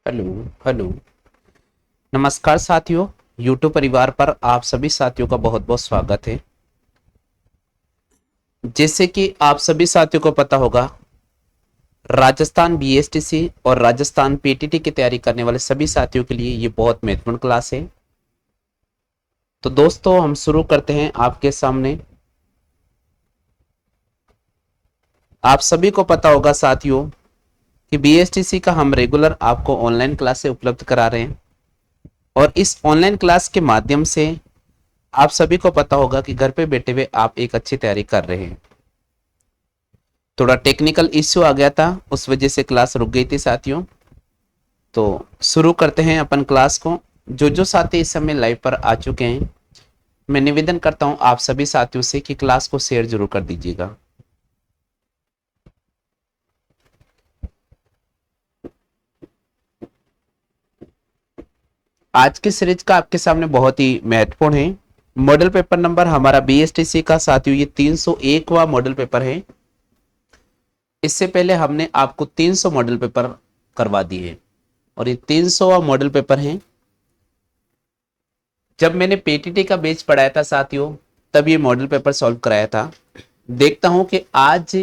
Hello. Hello. नमस्कार साथियों। YouTube परिवार पर आप सभी साथियों का बहुत बहुत स्वागत है। जैसे कि आप सभी साथियों को पता होगा, राजस्थान बीएसटीसी और राजस्थान पीटीटी की तैयारी करने वाले सभी साथियों के लिए ये बहुत महत्वपूर्ण क्लास है। तो दोस्तों, हम शुरू करते हैं। आपके सामने आप सभी को पता होगा साथियों कि बीएसटीसी का हम रेगुलर आपको ऑनलाइन क्लासें उपलब्ध करा रहे हैं, और इस ऑनलाइन क्लास के माध्यम से आप सभी को पता होगा कि घर पे बैठे हुए आप एक अच्छी तैयारी कर रहे हैं। थोड़ा टेक्निकल इश्यू आ गया था, उस वजह से क्लास रुक गई थी साथियों। तो शुरू करते हैं अपन क्लास को। जो जो साथी इस समय लाइव पर आ चुके हैं, मैं निवेदन करता हूं आप सभी साथियों से कि क्लास को शेयर जरूर कर दीजिएगा। आज की सीरीज का आपके सामने बहुत ही महत्वपूर्ण है। मॉडल पेपर नंबर हमारा बीएसटीसी का साथियों ये 301वां मॉडल पेपर है। इससे पहले हमने आपको 300 मॉडल पेपर करवा दिए, और ये 300वां मॉडल पेपर है। जब मैंने पीटीटी का बेच पढ़ाया था साथियों, तब ये मॉडल पेपर सॉल्व कराया था। देखता हूं कि आज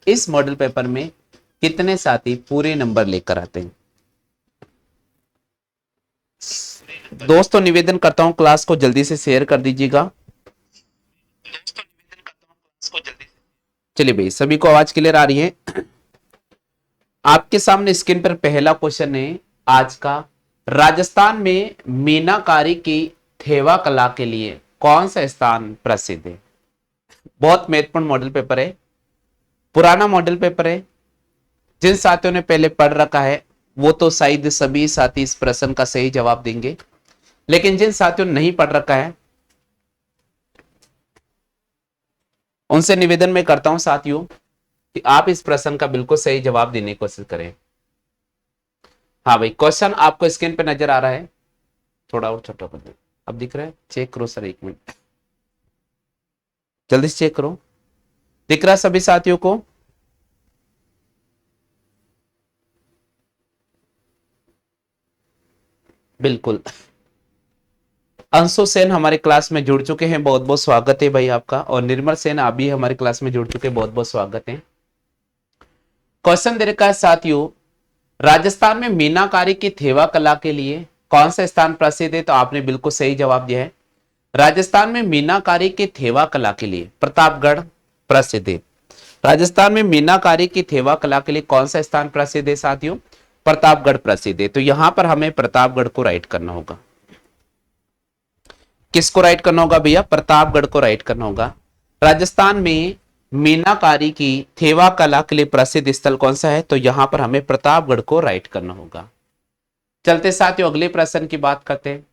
इस मॉडल पेपर में कितने साथी पूरे नंबर लेकर आते हैं। दोस्तों, निवेदन करता हूं क्लास को जल्दी से शेयर कर दीजिएगा। चलिए भाई, सभी को आवाज क्लियर आ रही है? आपके सामने स्क्रीन पर पहला क्वेश्चन है आज का। राजस्थान में मीनाकारी की थेवा कला के लिए कौन सा स्थान प्रसिद्ध है? बहुत महत्वपूर्ण मॉडल पेपर है, पुराना मॉडल पेपर है। जिन साथियों ने पहले पढ़ रखा है वो तो शायद सभी साथी इस प्रश्न का सही जवाब देंगे, लेकिन जिन साथियों ने नहीं पढ़ रखा है उनसे निवेदन मैं करता हूं साथियों कि आप इस प्रश्न का बिल्कुल सही जवाब देने की कोशिश करें। हाँ भाई, क्वेश्चन आपको स्क्रीन पे नजर आ रहा है? थोड़ा और छोटा कर दो। अब दिख रहा है? चेक करो सर, एक मिनट जल्दी से चेक करो। दिख रहा है सभी साथियों को? बिल्कुल। अंशु सेन हमारे क्लास में जुड़ चुके हैं, बहुत बहुत स्वागत है भाई आपका। और निर्मल सेन आप भी हमारे क्लास में जुड़ चुके हैं, बहुत बहुत स्वागत है। क्वेश्चन दे रखा है साथियों, राजस्थान में मीनाकारी की थेवा कला के लिए कौन सा स्थान प्रसिद्ध है? तो आपने बिल्कुल सही जवाब दिया है। राजस्थान में मीनाकारी की थेवा कला के लिए प्रतापगढ़ प्रसिद्ध है। राजस्थान में मीनाकारी की थेवा कला के लिए कौन सा स्थान प्रसिद्ध है साथियों? प्रतापगढ़ प्रसिद्ध है। तो यहां पर हमें प्रतापगढ़ को राइट करना होगा। किसको राइट करना होगा भैया? प्रतापगढ़ को राइट करना होगा। राजस्थान में मीनाकारी की थेवा कला के लिए प्रसिद्ध स्थल कौन सा है? तो यहां पर हमें प्रतापगढ़ को राइट करना होगा। चलते साथियों अगले प्रश्न की बात करते हैं।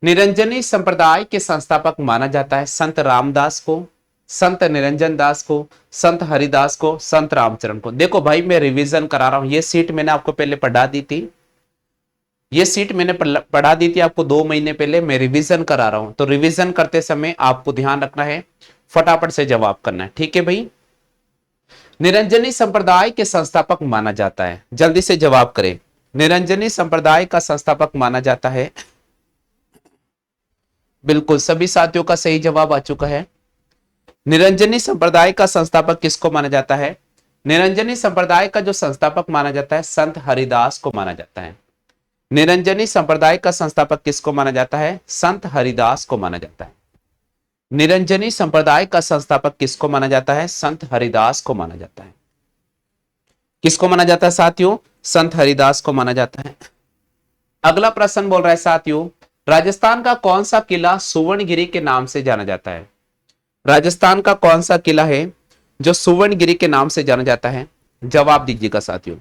निरंजनी संप्रदाय के संस्थापक माना जाता है संत रामदास को, संत निरंजन दास को, संत हरिदास को, संत रामचरण को। देखो भाई, मैं रिवीजन करा रहा हूं। ये सीट मैंने आपको पहले पढ़ा दी थी, ये सीट मैंने पढ़ा दी थी आपको 2 महीने पहले। मैं रिवीजन करा रहा हूं, तो रिवीजन करते समय आपको ध्यान रखना है, फटाफट से जवाब करना है, ठीक है भाई? निरंजनी संप्रदाय के संस्थापक माना जाता है, जल्दी से जवाब करें। निरंजनी संप्रदाय का संस्थापक माना जाता है। बिल्कुल सभी साथियों का सही जवाब आ चुका है। निरंजनी संप्रदाय का संस्थापक किसको माना जाता है? निरंजनी संप्रदाय का जो संस्थापक माना जाता है संत हरिदास को माना जाता है। निरंजनी संप्रदाय का संस्थापक किसको माना जाता है? संत हरिदास को माना जाता है। निरंजनी संप्रदाय का संस्थापक किसको माना जाता है? संत हरिदास को माना जाता है। किसको माना जाता है साथियों? संत हरिदास को माना जाता है। अगला प्रश्न बोल रहा है साथियों, राजस्थान का कौन सा किला सुवर्णगिरी के नाम से जाना जाता है? राजस्थान का कौन सा किला है जो सुवर्णगिरी के नाम से जाना जाता है? जवाब दीजिएगा साथियों।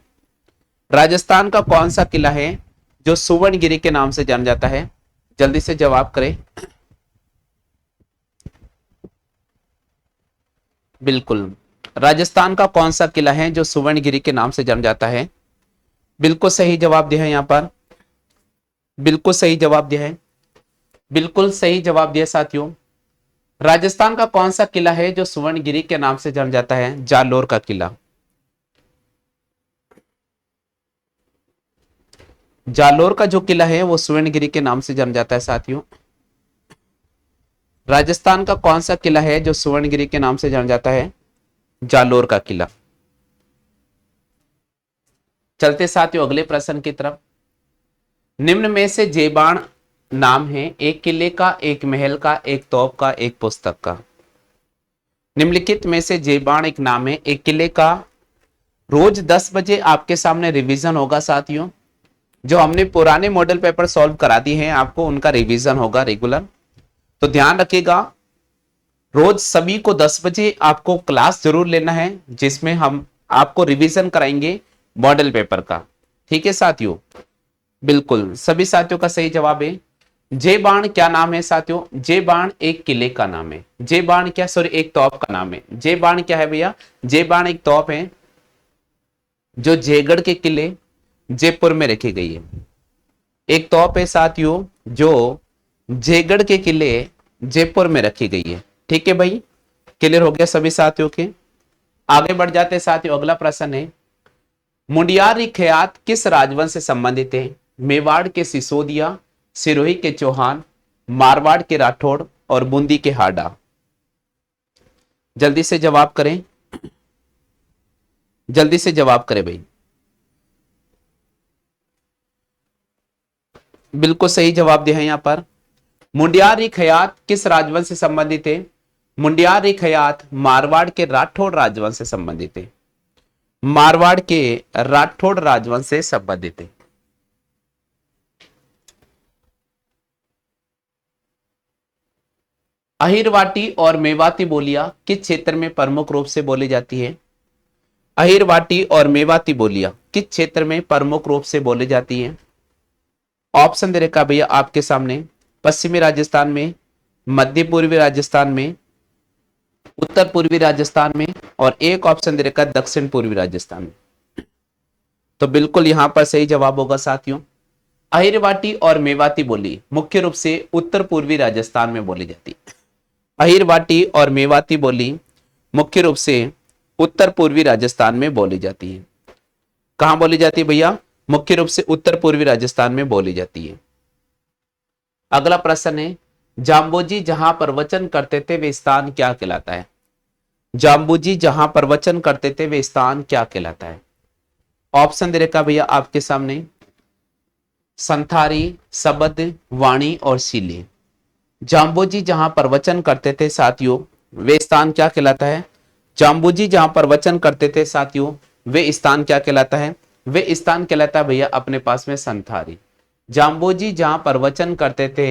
राजस्थान का कौन सा किला है जो सुवर्णगिरी के नाम से जाना जाता है? जल्दी से जवाब करें। बिल्कुल, राजस्थान का कौन सा किला है जो सुवर्णगिरी के नाम से जाना जाता है? बिल्कुल सही जवाब दिया है यहां पर, बिल्कुल सही जवाब दिया है, बिल्कुल सही जवाब दिया साथियों। राजस्थान का कौन सा किला है जो सुवर्णगिरी के नाम से जाना जाता है? जालोर का किला। जालोर का जो किला है वो सुवर्णगिरी के नाम से जाना जाता है साथियों। राजस्थान का कौन सा किला है जो सुवर्णगिरी के नाम से जाना जाता है? जालोर का किला। चलते साथियों अगले प्रश्न की तरफ। निम्न में से जेबान नाम है एक किले का, एक महल का, एक तोप का, एक पुस्तक का। निम्नलिखित में से जेबान एक नाम है एक किले का। रोज 10 बजे आपके सामने रिवीजन होगा साथियों। जो हमने पुराने मॉडल पेपर सॉल्व करा दिए हैं आपको उनका रिवीजन होगा रेगुलर, तो ध्यान रखिएगा। रोज सभी को 10 बजे आपको क्लास जरूर लेना है जिसमें हम आपको रिवीजन कराएंगे मॉडल पेपर का। ठीक है साथियों, बिल्कुल सभी साथियों का सही जवाब है। जे बाण क्या नाम है साथियों? जे बाण एक किले का नाम है। जे बाण क्या, सॉरी, एक तोप का नाम है। जे बाण क्या है भैया? जे बाण एक तोप है जो जयगढ़ के किले जयपुर में रखी गई है। एक तोप है साथियों जो जयगढ़ के किले जयपुर में रखी गई है। ठीक है भाई, क्लियर हो गया सभी साथियों के? आगे बढ़ जाते हैं साथियों, अगला प्रश्न है मुंडियारी ख्यात किस राजवंश से संबंधित है? मेवाड़ के सिसोदिया, सिरोही के चौहान, मारवाड़ के राठौड़ और बूंदी के हाडा। जल्दी से जवाब करें, जल्दी से जवाब करें भाई। बिल्कुल सही जवाब दिया है यहां पर। मुंडियारी ख्यात किस राजवंश से संबंधित है? मुंडियारी ख्यात मारवाड़ के राठौड़ राजवंश से संबंधित है। मारवाड़ के राठौड़ राजवंश से संबंधित है। अहिरवाटी और मेवाती बोलियां किस क्षेत्र में प्रमुख रूप से बोली जाती है? अहिरवाटी और मेवाती बोलियां किस क्षेत्र में प्रमुख रूप से बोली जाती है? ऑप्शन दे रखा भैया आपके सामने। पश्चिमी राजस्थान में, मध्य पूर्वी राजस्थान में, उत्तर पूर्वी राजस्थान में, और एक ऑप्शन दे रखा दक्षिण पूर्वी राजस्थान में। तो बिल्कुल यहां पर सही जवाब होगा साथियों। अहिरवाटी और मेवाती बोली मुख्य रूप से उत्तर पूर्वी राजस्थान में बोली जाती है। अहिरवाटी और मेवाती बोली मुख्य रूप से उत्तर पूर्वी राजस्थान में बोली जाती है। कहां बोली जाती है भैया? मुख्य रूप से उत्तर पूर्वी राजस्थान में बोली जाती है। अगला प्रश्न है जाम्बोजी जहां प्रवचन करते थे वे स्थान क्या कहलाता है? जाम्बोजी जहां प्रवचन करते थे वे स्थान क्या कहलाता है? ऑप्शन दे रखा भैया आपके सामने। संथारी, सबद, वाणी और सीले। जाम्बोजी जहां प्रवचन करते थे साथियों वे स्थान क्या कहलाता है? जाम्बोजी जहां प्रवचन करते थे साथियों वे स्थान क्या कहलाता है? वे स्थान कहलाता है भैया अपने पास में संथारी। जाम्बोजी जहां प्रवचन करते थे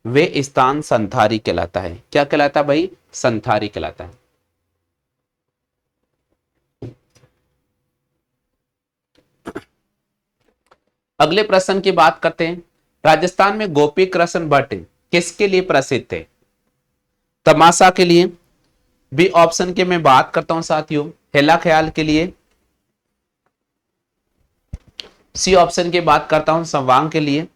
वे स्थान संथारी कहलाता है। क्या कहलाता है भाई? संथारी कहलाता है। अगले प्रश्न की बात करते हैं। राजस्थान में गोपी कृष्ण भट्ट किसके लिए प्रसिद्ध थे? तमाशा के लिए। बी ऑप्शन के मैं बात करता हूं साथियों हेला ख्याल के लिए। सी ऑप्शन की बात करता हूं संवांग के लिए।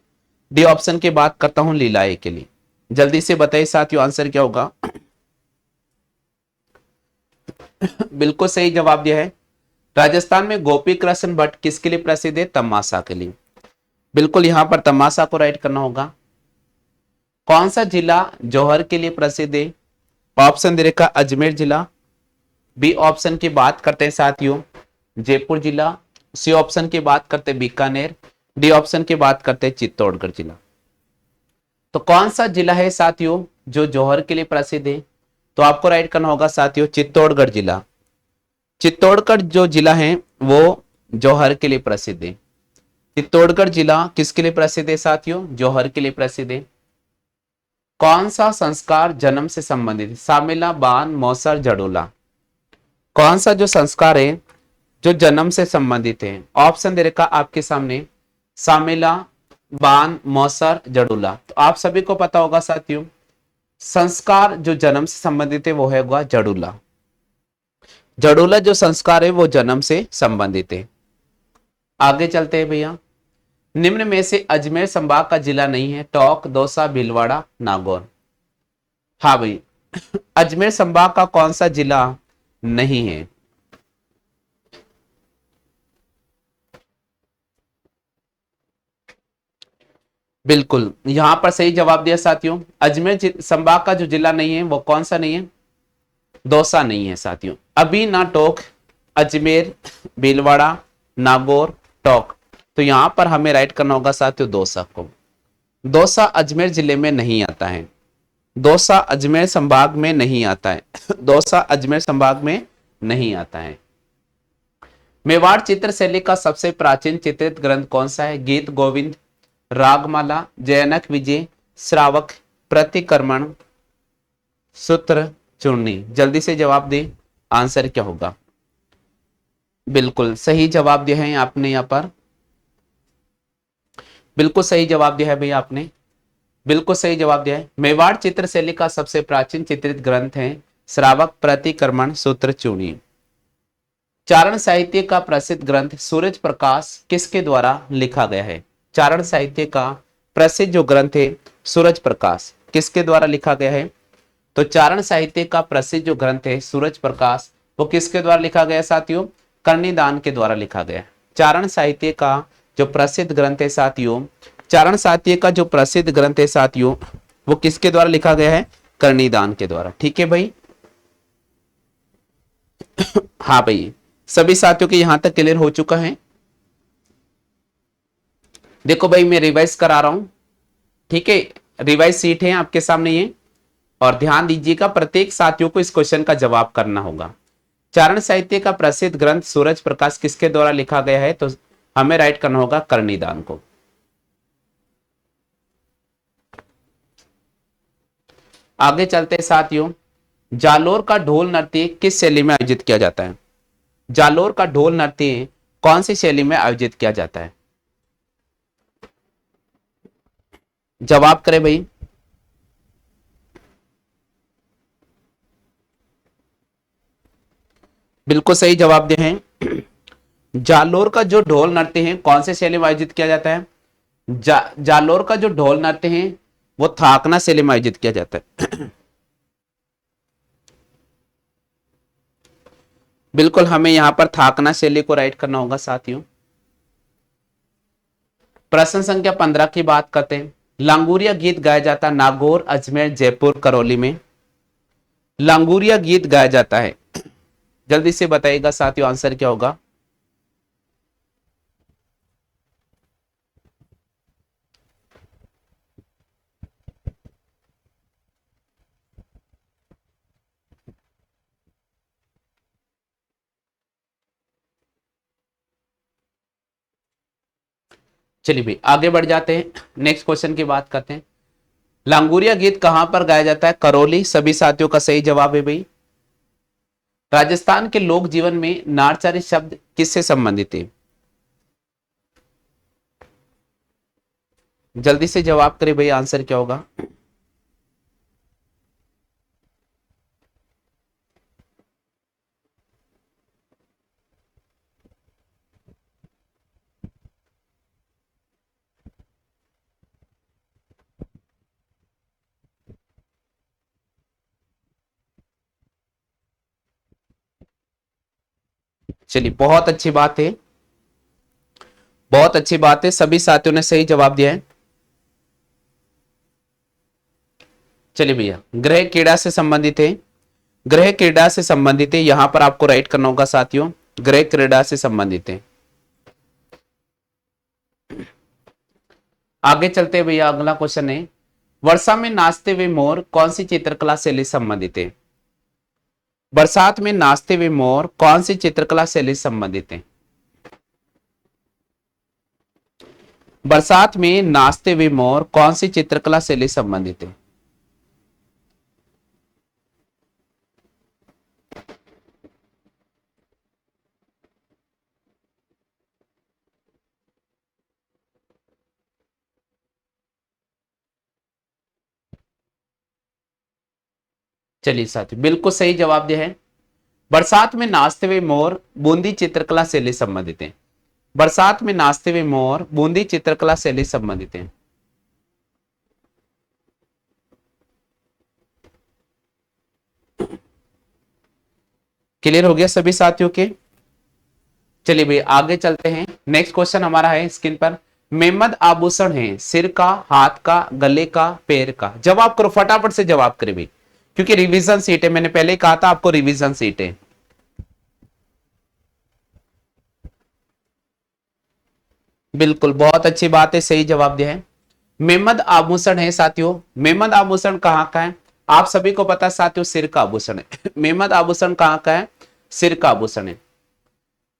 डी ऑप्शन की बात करता हूं लीलाए के लिए। जल्दी से बताइए साथियों आंसर क्या होगा? बिल्कुल सही जवाब दिया है। राजस्थान में गोपी कृष्ण भट्ट किसके लिए प्रसिद्ध है? तमाशा के लिए। बिल्कुल यहां पर तमाशा को राइट करना होगा। कौन सा जिला जौहर के लिए प्रसिद्ध है? ऑप्शन दे रखा अजमेर जिला। बी ऑप्शन की बात करते हैं साथियों जयपुर जिला। सी ऑप्शन की बात करते हैं बीकानेर। डी ऑप्शन की बात करते हैं चित्तौड़गढ़ जिला। तो कौन सा जिला है साथियों जो जौहर के लिए प्रसिद्ध है? तो आपको राइट करना होगा साथियों चित्तौड़गढ़ जिला। चित्तौड़गढ़ जो जिला है वो जौहर के लिए प्रसिद्ध है। चित्तौड़गढ़ जिला किसके लिए प्रसिद्ध है साथियों? जौहर के लिए प्रसिद्ध है। कौन सा संस्कार जन्म से संबंधित है? सामेला, बान, मौसर, जड़ोला। कौन सा जो संस्कार है जो जन्म से संबंधित है? ऑप्शन दे रखा आपके सामने सामेला, बान, मौसर, जड़ोला। तो आप सभी को पता होगा साथियों संस्कार जो जन्म से संबंधित है वो है जड़ोला। जड़ोला जो संस्कार है वो जन्म से संबंधित है। आगे चलते हैं भैया। निम्न में से अजमेर संभाग का जिला नहीं है? टोंक, दौसा, भीलवाड़ा, नागौर। हाँ भाई अजमेर संभाग का कौन सा जिला नहीं है? बिल्कुल यहां पर सही जवाब दिया साथियों। अजमेर संभाग का जो जिला नहीं है वो कौन सा नहीं है? दौसा नहीं है साथियों। अभी ना टोक, अजमेर, भीलवाड़ा, नागौर, टोक। तो यहां पर हमें राइट करना होगा साथियों दौसा को। दौसा अजमेर जिले में नहीं आता है। दौसा अजमेर संभाग में नहीं आता है। दौसा अजमेर संभाग में नहीं आता है। मेवाड़ चित्र शैली का सबसे प्राचीन चित्रित ग्रंथ कौन सा है? गीत गोविंद, रागमाला, जयनक विजय, श्रावक, प्रतिक्रमण, सूत्र चूर्णी। जल्दी से जवाब दे, आंसर क्या होगा? बिल्कुल सही जवाब दिया है आपने यहाँ पर, बिल्कुल सही जवाब दिया है भैया आपने, बिल्कुल सही जवाब दिया है। मेवाड़ चित्र शैली का सबसे प्राचीन चित्रित ग्रंथ है श्रावक, प्रतिक्रमण, सूत्र चूर्णी। चारण साहित्य का प्रसिद्ध ग्रंथ सूरज प्रकाश किसके द्वारा लिखा गया है? चारण साहित्य का प्रसिद्ध जो ग्रंथ है सूरज प्रकाश किसके द्वारा लिखा गया है? तो चारण साहित्य का प्रसिद्ध जो ग्रंथ है सूरज प्रकाश वो किसके द्वारा लिखा गया साथियों? कर्णिदान के द्वारा लिखा गया। चारण साहित्य का जो प्रसिद्ध ग्रंथ है साथियों, चारण साहित्य का जो प्रसिद्ध ग्रंथ है साथियों वो किसके द्वारा लिखा गया है? कर्णिदान के द्वारा। ठीक है भाई। हाँ भाई, सभी साथियों के यहां तक क्लियर हो चुका है। देखो भाई मैं रिवाइज करा रहा हूं, ठीक है, रिवाइज सीट है आपके सामने ये, और ध्यान दीजिएगा प्रत्येक साथियों को इस क्वेश्चन का जवाब करना होगा। चारण साहित्य का प्रसिद्ध ग्रंथ सूरज प्रकाश किसके द्वारा लिखा गया है? तो हमें राइट करना होगा कर्णिदान को। आगे चलते साथियों, जालोर का ढोल नृत्य किस शैली में आयोजित किया जाता है? जालोर का ढोल नृत्य कौन सी शैली में आयोजित किया जाता है? जवाब करें भाई। बिल्कुल सही जवाब दिए हैं। जालोर का जो ढोल नृत्य है कौन से शैली में आयोजित किया जाता है? जालोर का जो ढोल नृत्य है वो थाकना शैली में आयोजित किया जाता है। बिल्कुल हमें यहां पर थाकना शैली को राइट करना होगा साथियों। प्रश्न संख्या 15 की बात करते हैं। लांगुरिया गीत गाया जाता नागौर, अजमेर, जयपुर, करौली में। लांगुरिया गीत गाया जाता है, जल्दी से बताइएगा साथियों आंसर क्या होगा? चलिए भाई आगे बढ़ जाते हैं, नेक्स्ट क्वेश्चन की बात करते हैं। लांगुरिया गीत कहां पर गाया जाता है? करौली। सभी साथियों का सही जवाब है भाई। राजस्थान के लोक जीवन में नारचरी शब्द किससे संबंधित है? जल्दी से जवाब करें भाई, आंसर क्या होगा? चलिए बहुत अच्छी बात है, बहुत अच्छी बात है, सभी साथियों ने सही जवाब दिया है। चलिए भैया, ग्रह क्रीड़ा से संबंधित है, ग्रह क्रीड़ा से संबंधित है, यहां पर आपको राइट करना होगा साथियों, ग्रह क्रीड़ा से संबंधित है। आगे चलते भैया, अगला क्वेश्चन है, वर्षा में नाचते हुए मोर कौन सी चित्रकला शैली संबंधित है? बरसात में नाचते हुए मोर कौन सी चित्रकला शैली संबंधित है? बरसात में नाचते हुए मोर कौन सी चित्रकला शैली संबंधित है? चलिए साथी बिल्कुल सही जवाब दिया है। बरसात में नाचते हुए मोर बूंदी चित्रकला शैली संबंधित है। बरसात में नाचते हुए मोर बूंदी चित्रकला शैली संबंधित है। क्लियर हो गया सभी साथियों के? चलिए भाई आगे चलते हैं, नेक्स्ट क्वेश्चन हमारा है स्क्रीन पर। मेमद आभूषण है सिर का, हाथ का, गले का, पैर का। जवाब करो, फटाफट से जवाब करे भाई, क्योंकि रिवीजन सीट है, मैंने पहले ही कहा था आपको रिवीजन सीट है। बिल्कुल, बहुत अच्छी बात है, सही जवाब दिया है। मेमद आभूषण है साथियों, मेमद आभूषण कहाँ का है? आप सभी को पता है साथियों, सिर का आभूषण है। मेमद आभूषण कहाँ का है? सिर का आभूषण है।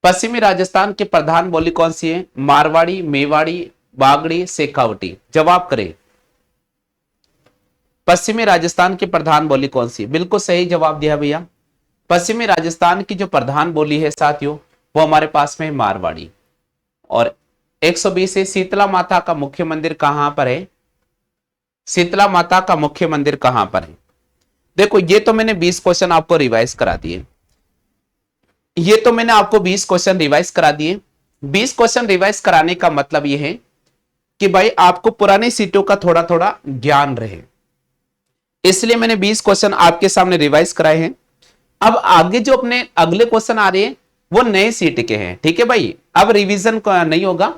पश्चिमी राजस्थान की प्रधान बोली कौन सी है? मारवाड़ी, मेवाड़ी, बागड़ी, शेखावटी। जवाब करें, पश्चिमी राजस्थान की प्रधान बोली कौन सी? बिल्कुल सही जवाब दिया भैया। पश्चिमी राजस्थान की जो प्रधान बोली है साथियों, वो हमारे पास में मारवाड़ी। और 120 है, शीतला माता का मुख्य मंदिर कहां पर है? शीतला माता का मुख्य मंदिर कहां पर है? देखो, ये तो मैंने 20 क्वेश्चन आपको रिवाइज करा दिए, ये तो मैंने आपको 20 क्वेश्चन रिवाइज करा दिए। 20 क्वेश्चन रिवाइज कराने का मतलब ये है कि भाई आपको पुरानी सीटों का थोड़ा थोड़ा ज्ञान रहे, इसलिए मैंने 20 क्वेश्चन आपके सामने रिवाइज कराए हैं। अब आगे जो अपने अगले क्वेश्चन आ रहे हैं वो नए सीट के हैं, ठीक है भाई, अब रिवीजन नहीं होगा।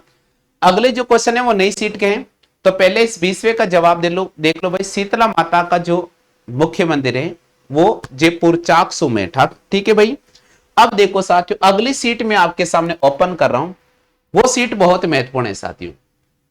अगले जो क्वेश्चन है वो नई सीट के हैं। तो पहले इस 20वें का जवाब देख लो भाई। शीतला माता का जो मुख्य मंदिर है वो जयपुर चाकसू में था, ठीक है भाई। अब देखो साथियों, अगली सीट में आपके सामने ओपन कर रहा हूं, वो सीट बहुत महत्वपूर्ण है साथियों।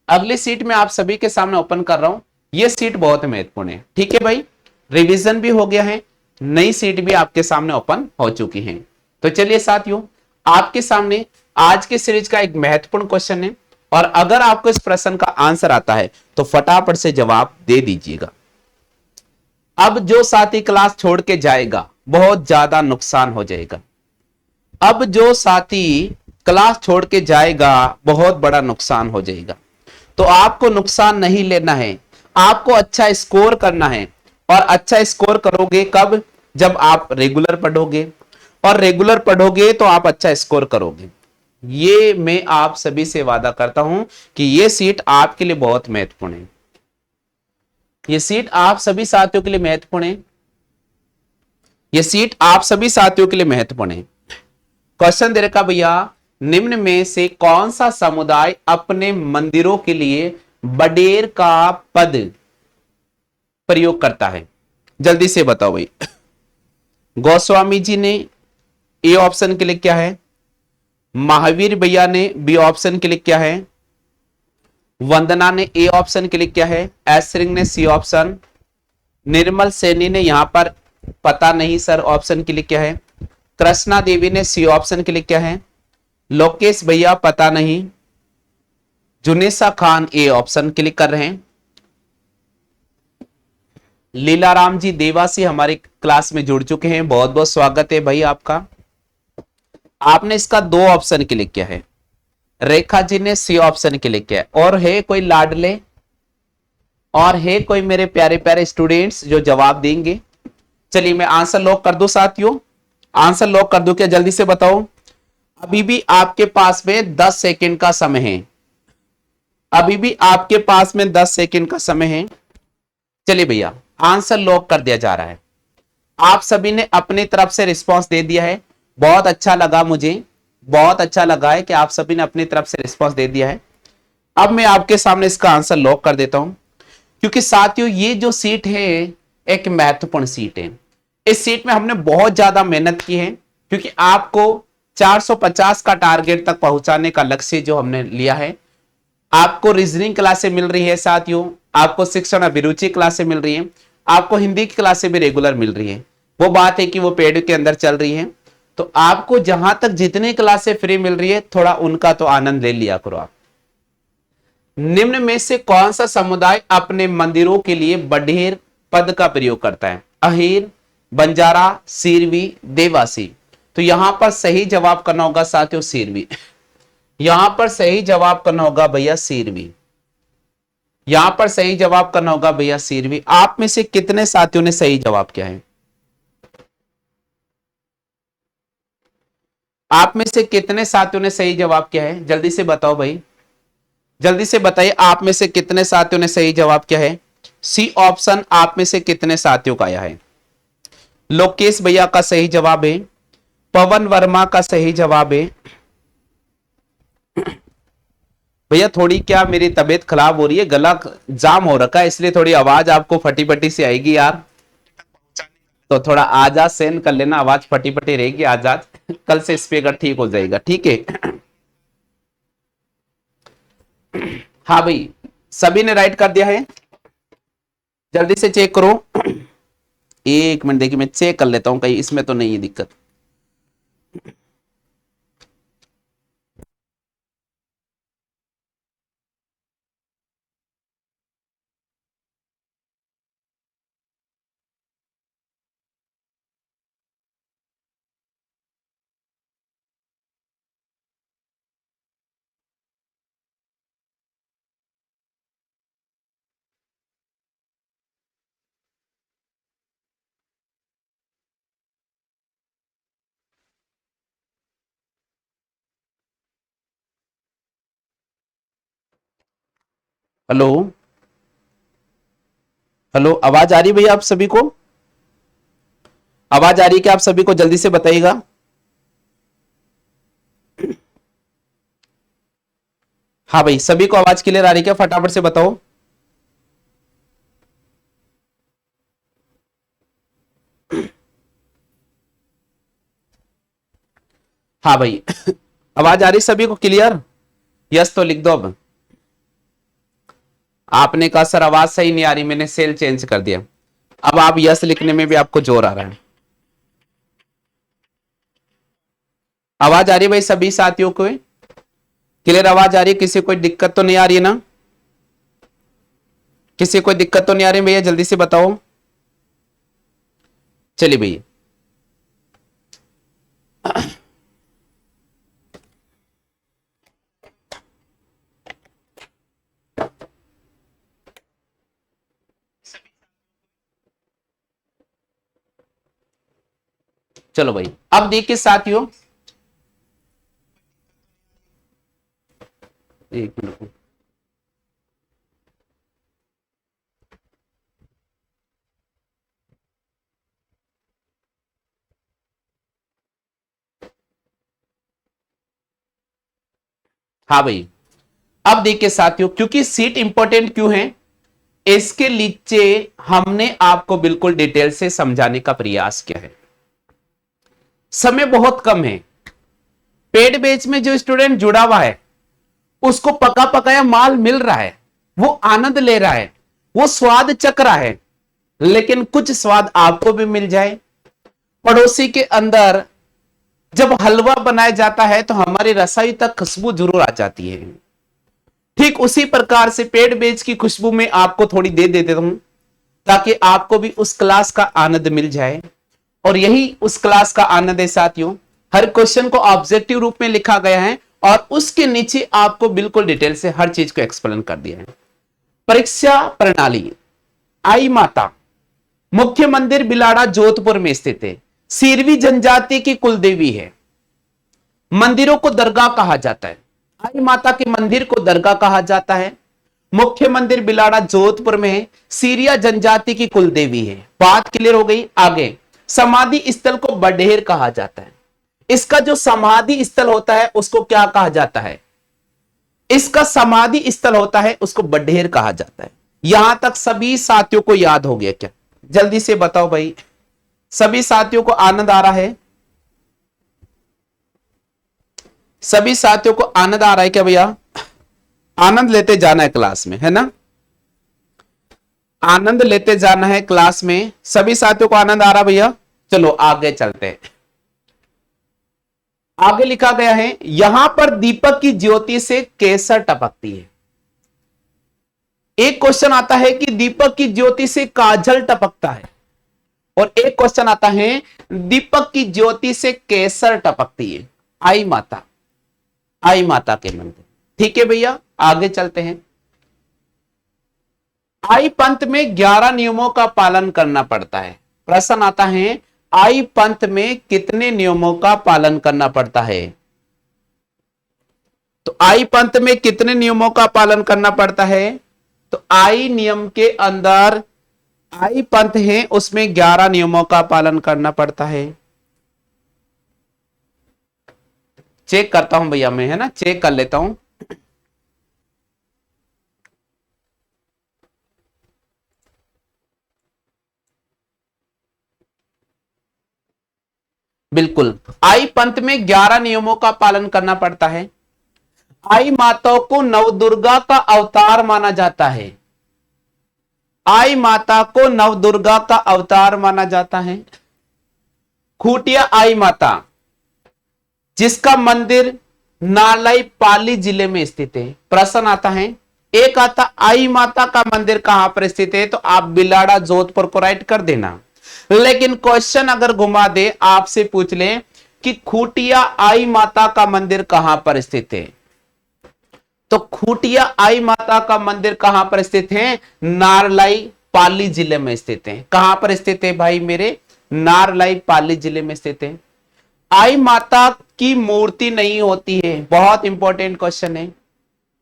अगली सीट में आप सभी के सामने ओपन कर रहा हूं, ये सीट बहुत महत्वपूर्ण है, ठीक है भाई। रिवीजन भी हो गया है, नई सीट भी आपके सामने ओपन हो चुकी है। तो चलिए साथियों, आपके सामने आज के सीरीज का एक महत्वपूर्ण क्वेश्चन है, और अगर आपको इस प्रश्न का आंसर आता है तो फटाफट से जवाब दे दीजिएगा। अब जो साथी क्लास छोड़ के जाएगा बहुत ज्यादा नुकसान हो जाएगा। अब जो साथी क्लास छोड़ के जाएगा बहुत बड़ा नुकसान हो जाएगा। तो आपको नुकसान नहीं लेना है, आपको अच्छा स्कोर करना है। और अच्छा स्कोर करोगे कब? जब आप रेगुलर पढ़ोगे, और रेगुलर पढ़ोगे तो आप अच्छा स्कोर करोगे। ये मैं आप सभी से वादा करता हूं कि ये सीट आपके लिए बहुत महत्वपूर्ण है, ये सीट आप सभी साथियों के लिए महत्वपूर्ण है, ये सीट आप सभी साथियों के लिए महत्वपूर्ण है। क्वेश्चन दे रखा भैया, निम्न में से कौन सा समुदाय अपने मंदिरों के लिए बडेर का पद प्रयोग करता है? जल्दी से बताओ भाई। गोस्वामी जी ने ए ऑप्शन के लिए क्या है, महावीर भैया ने बी ऑप्शन के लिए क्या है, वंदना ने ए ऑप्शन के लिए क्या है, एस सिंह ने सी ऑप्शन, निर्मल सैनी ने यहां पर पता नहीं सर ऑप्शन के लिए क्या है, कृष्णा देवी ने सी ऑप्शन के लिए क्या है, लोकेश भैया पता नहीं, जुनेसा खान ए ऑप्शन क्लिक कर रहे हैं, लीलाराम जी देवासी हमारे क्लास में जुड़ चुके हैं, बहुत बहुत स्वागत है भाई आपका। आपने इसका 2 ऑप्शन क्लिक किया है, रेखा जी ने सी ऑप्शन क्लिक किया है। और है कोई लाडले, और है कोई मेरे प्यारे प्यारे स्टूडेंट्स जो जवाब देंगे? चलिए मैं आंसर लॉक कर दूं साथियों, आंसर लॉक कर दूं क्या? जल्दी से बताओ। अभी भी आपके पास में 10 सेकंड का समय है, अभी भी आपके पास में 10 सेकंड का समय है। चलिए भैया, आंसर लॉक कर दिया जा रहा है। आप सभी ने अपनी तरफ से रिस्पांस दे दिया है, बहुत अच्छा लगा, मुझे बहुत अच्छा लगा है कि आप सभी ने अपनी तरफ से रिस्पांस दे दिया है। अब मैं आपके सामने इसका आंसर लॉक कर देता हूं, क्योंकि साथियों ये जो सीट है एक महत्वपूर्ण सीट है। इस सीट में हमने बहुत ज्यादा मेहनत की है, क्योंकि आपको 450 का टारगेट तक पहुंचाने का लक्ष्य जो हमने लिया है। आपको रीजनिंग क्लासें मिल रही है साथियों, आपको शिक्षण अभिरुचि क्लासें मिल रही हैं, आपको हिंदी की क्लासें भी रेगुलर मिल रही है। वो बात है कि वो पेड के अंदर चल रही है, तो आपको जहां तक जितनी क्लासें फ्री मिल रही है थोड़ा उनका तो आनंद ले लिया करो आप। निम्न में से कौन सा समुदाय अपने मंदिरों के लिए बडेर पद का प्रयोग करता है? अहीर, बंजारा, सीरवी, देवासी। तो यहां पर सही जवाब करना होगा साथियों सीरवी, यहां पर सही जवाब करना होगा भैया सीरवी, यहां पर सही जवाब करना होगा भैया सीरवी। आप में से कितने साथियों ने सही जवाब किया है? आप में से कितने साथियों ने सही जवाब किया है? जल्दी से बताओ भाई, जल्दी से बताइए, आप में से कितने साथियों ने सही जवाब किया है? सी ऑप्शन आप में से कितने साथियों का आया है? लोकेश भैया का सही जवाब है, पवन वर्मा का सही जवाब है, भैया थोड़ी क्या मेरी तबीयत खराब हो रही है, गला जाम हो रखा है, इसलिए थोड़ी आवाज आपको फटी फटी सी आएगी यार। तो थोड़ा आज आज सहन कर लेना, आवाज फटी फटी रहेगी आज आज। कल से स्पीकर ठीक हो जाएगा, ठीक है। हाँ भाई, सभी ने राइट कर दिया है, जल्दी से चेक करो। एक मिनट देखिए, मैं चेक कर लेता हूं कहीं इसमें तो नहीं है दिक्कत। हेलो, हेलो, आवाज आ रही है भैया आप सभी को? आवाज आ रही है क्या आप सभी को? जल्दी से बताइएगा। हाँ भाई, सभी को आवाज क्लियर आ रही है क्या? फटाफट से बताओ। हाँ भाई, आवाज आ रही सभी को क्लियर? यस तो लिख दो अब। आपने कहा सर आवाज सही नहीं आ रही, मैंने सेल चेंज कर दिया। अब आप यस लिखने में भी आपको जोर आ रहा है। आवाज आ रही है भाई सभी साथियों को? क्लियर आवाज आ रही है? किसी कोई दिक्कत तो नहीं आ रही है ना? किसी कोई दिक्कत तो नहीं आ रही भैया? जल्दी से बताओ। चलिए भैया, चलो भाई, अब देखिए साथियों, एक मिनट। हाँ भाई, अब देखिए साथियों, क्योंकि सीट इंपॉर्टेंट क्यों है, इसके नीचे हमने आपको बिल्कुल डिटेल से समझाने का प्रयास किया है। समय बहुत कम है, पेड बैच में जो स्टूडेंट जुड़ा हुआ है उसको पका पकाया माल मिल रहा है, वो आनंद ले रहा है, वो स्वाद चख रहा है। लेकिन कुछ स्वाद आपको भी मिल जाए। पड़ोसी के अंदर जब हलवा बनाया जाता है तो हमारी रसोई तक खुशबू जरूर आ जाती है। ठीक उसी प्रकार से पेड़ बेच की खुशबू में आपको थोड़ी दे देता हूं, ताकि आपको भी उस क्लास का आनंद मिल जाए। और यही उस क्लास का आनंद है साथियों। हर क्वेश्चन को ऑब्जेक्टिव रूप में लिखा गया है और उसके नीचे आपको बिल्कुल डिटेल से हर चीज को एक्सप्लेन कर दिया है। परीक्षा प्रणाली, आई माता मुख्य मंदिर बिलाड़ा जोधपुर में स्थित है, सीरवी जनजाति की कुलदेवी है। मंदिरों को दरगाह कहा जाता है। आई माता के मंदिर को दरगाह कहा जाता है। मुख्य मंदिर बिलाड़ा जोधपुर में है, सीरिया जनजाति की कुलदेवी है। बात क्लियर हो गई। आगे, समाधि स्थल को बडेर कहा जाता है। इसका जो समाधि स्थल होता है उसको क्या कहा जाता है? इसका समाधि स्थल होता है उसको बडेर कहा जाता है। यहां तक सभी साथियों को याद हो गया क्या? जल्दी से बताओ भाई, सभी साथियों को आनंद आ रहा है? सभी साथियों को आनंद आ रहा है क्या भैया? आनंद लेते जाना है क्लास में, है ना? आनंद लेते जाना है क्लास में। सभी साथियों को आनंद आ रहा भैया? चलो आगे चलते हैं। आगे लिखा गया है, यहां पर दीपक की ज्योति से केसर टपकती है। एक क्वेश्चन आता है कि दीपक की ज्योति से काजल टपकता है, और एक क्वेश्चन आता है दीपक की ज्योति से केसर टपकती है। आई माता, आई माता के मंदिर। ठीक है भैया, आगे चलते हैं। आई पंथ में 11 नियमों का पालन करना पड़ता है। प्रश्न आता है, आई पंथ में कितने नियमों का पालन करना पड़ता है? तो आई पंथ में कितने नियमों का पालन करना पड़ता है? तो आई नियम के अंदर, आई पंथ है उसमें 11 नियमों का पालन करना पड़ता है। चेक करता हूं भैया मैं, है ना, चेक कर लेता हूं। बिल्कुल। आई पंथ में 11 नियमों का पालन करना पड़ता है। आई माता को नवदुर्गा का अवतार माना जाता है। आई माता को नवदुर्गा का अवतार माना जाता है। खूटिया आई माता, जिसका मंदिर नालाई पाली जिले में स्थित है। प्रश्न आता है, एक आता आई माता का मंदिर कहां पर स्थित है, तो आप बिलाड़ा जोधपुर को राइट कर देना। लेकिन क्वेश्चन अगर घुमा दे, आपसे पूछ ले कि खूटिया आई माता का मंदिर कहां पर स्थित है, तो खूटिया आई माता का मंदिर कहां पर स्थित है, नारलाई पाली जिले में स्थित है। कहां पर स्थित है भाई मेरे, नारलाई पाली जिले में स्थित है। आई माता की मूर्ति नहीं होती है, बहुत इंपॉर्टेंट क्वेश्चन है।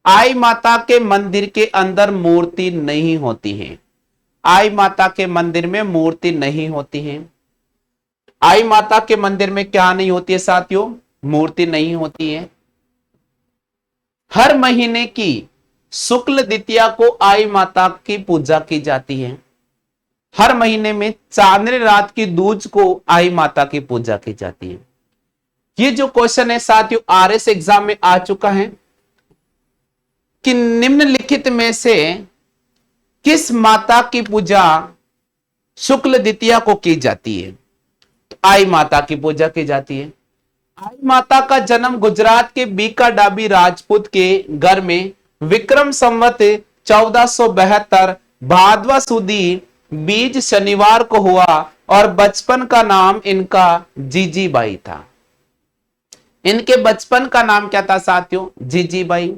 आई माता के मंदिर के अंदर मूर्ति नहीं होती है। आई माता के मंदिर में मूर्ति नहीं होती है। आई माता के मंदिर में क्या नहीं होती है साथियों, मूर्ति नहीं होती है। हर महीने की शुक्ल द्वितीया को आई माता की पूजा की जाती है। हर महीने में चांदनी रात की दूज को आई माता की पूजा की जाती है। ये जो क्वेश्चन है साथियों आरएस एग्जाम में आ चुका है कि निम्नलिखित में से किस माता की पूजा शुक्ल द्वितीया को की जाती है, तो आई माता की पूजा की जाती है। आई माता का जन्म गुजरात के बीका डाबी राजपूत के घर में विक्रम संवत 1472 भादवा सुदी बीज शनिवार को हुआ और बचपन का नाम इनका जीजीबाई था। इनके बचपन का नाम क्या था साथियों, जीजीबाई।